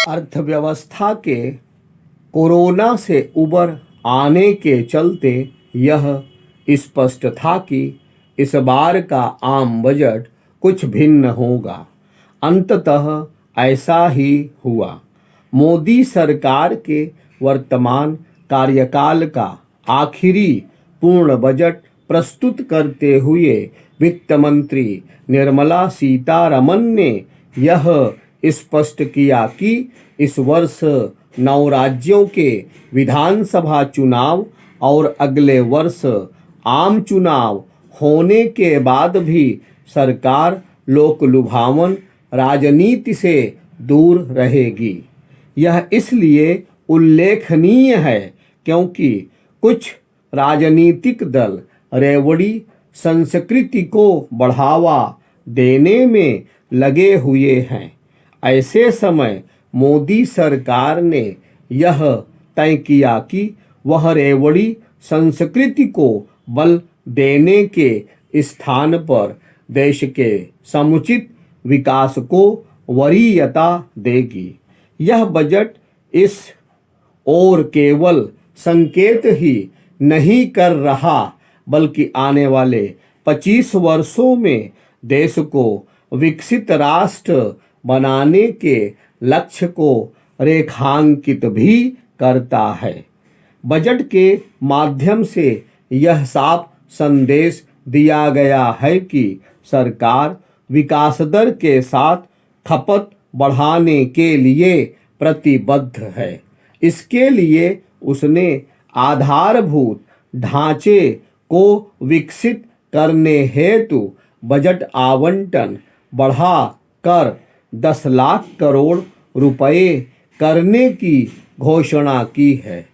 अर्थव्यवस्था के कोरोना से उबर आने के चलते यह स्पष्ट था कि इस बार का आम बजट कुछ भिन्न होगा। अंततः ऐसा ही हुआ। मोदी सरकार के वर्तमान कार्यकाल का आखिरी पूर्ण बजट प्रस्तुत करते हुए वित्त मंत्री निर्मला सीतारमन ने यह स्पष्ट किया कि इस वर्ष 9 राज्यों के विधानसभा चुनाव और अगले वर्ष आम चुनाव होने के बाद भी सरकार लोकलुभावन राजनीति से दूर रहेगी। यह इसलिए उल्लेखनीय है क्योंकि कुछ राजनीतिक दल रेवड़ी संस्कृति को बढ़ावा देने में लगे हुए हैं। ऐसे समय मोदी सरकार ने यह तय किया कि वह रेवड़ी संस्कृति को बल देने के स्थान पर देश के समुचित विकास को वरीयता देगी। यह बजट इस ओर केवल संकेत ही नहीं कर रहा बल्कि आने वाले 25 वर्षों में देश को विकसित राष्ट्र बनाने के लक्ष्य को रेखांकित भी करता है। बजट के माध्यम से यह साफ संदेश दिया गया है कि सरकार विकास दर के साथ खपत बढ़ाने के लिए प्रतिबद्ध है। इसके लिए उसने आधारभूत ढांचे को विकसित करने हेतु बजट आवंटन बढ़ा कर 10 लाख करोड़ रुपए करने की घोषणा की है।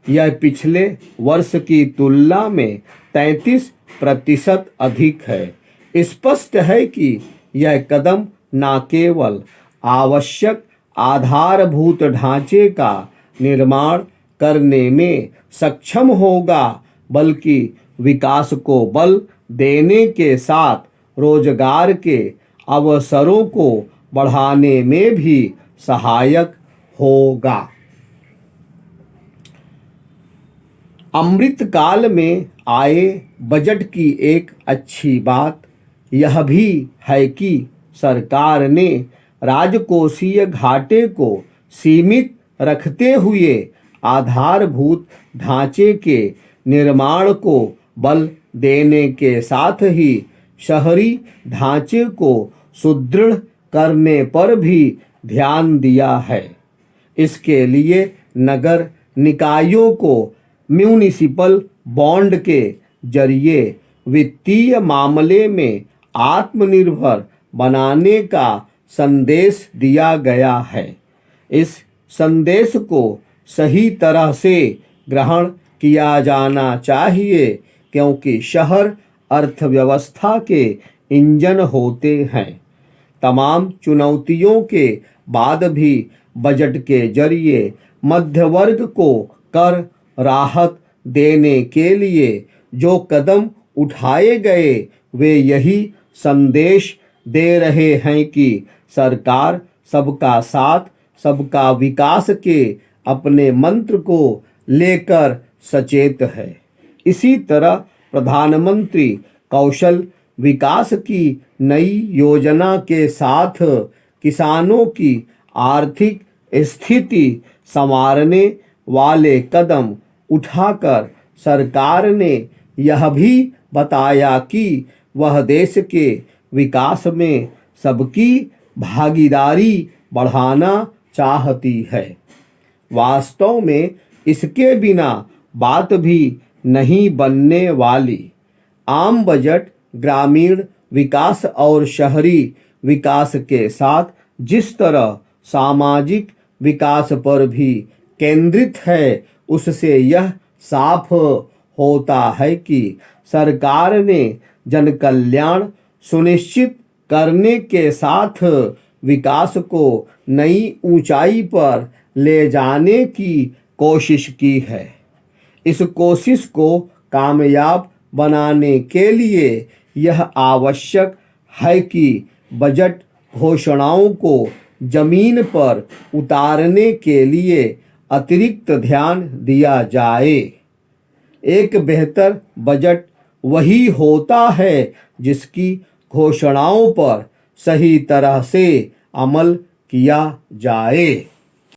यह पिछले वर्ष की तुलना में 33% अधिक है। स्पष्ट है कि यह कदम न केवल आवश्यक आधारभूत ढांचे का निर्माण करने में सक्षम होगा बल्कि विकास को बल देने के साथ रोजगार के अवसरों को बढ़ाने में भी सहायक होगा। अमृतकाल में आए बजट की एक अच्छी बात यह भी है कि सरकार ने राजकोषीय घाटे को सीमित रखते हुए आधारभूत ढांचे के निर्माण को बल देने के साथ ही शहरी ढांचे को सुदृढ़ करने पर भी ध्यान दिया है। इसके लिए नगर निकायों को म्यूनिसिपल बॉन्ड के जरिए वित्तीय मामले में आत्मनिर्भर बनाने का संदेश दिया गया है। इस संदेश को सही तरह से ग्रहण किया जाना चाहिए क्योंकि शहर अर्थव्यवस्था के इंजन होते हैं। तमाम चुनौतियों के बाद भी बजट के जरिए मध्य वर्ग को कर राहत देने के लिए जो कदम उठाए गए वे यही संदेश दे रहे हैं कि सरकार सबका साथ सबका विकास के अपने मंत्र को लेकर सचेत है। इसी तरह प्रधानमंत्री कौशल विकास की नई योजना के साथ किसानों की आर्थिक स्थिति संवारने वाले कदम उठाकर सरकार ने यह भी बताया कि वह देश के विकास में सबकी भागीदारी बढ़ाना चाहती है। वास्तव में इसके बिना बात भी नहीं बनने वाली। आम बजट ग्रामीण विकास और शहरी विकास के साथ जिस तरह सामाजिक विकास पर भी केंद्रित है उससे यह साफ होता है कि सरकार ने जन कल्याण सुनिश्चित करने के साथ विकास को नई ऊंचाई पर ले जाने की कोशिश की है। इस कोशिश को कामयाब बनाने के लिए यह आवश्यक है कि बजट घोषणाओं को जमीन पर उतारने के लिए अतिरिक्त ध्यान दिया जाए। एक बेहतर बजट वही होता है जिसकी घोषणाओं पर सही तरह से अमल किया जाए।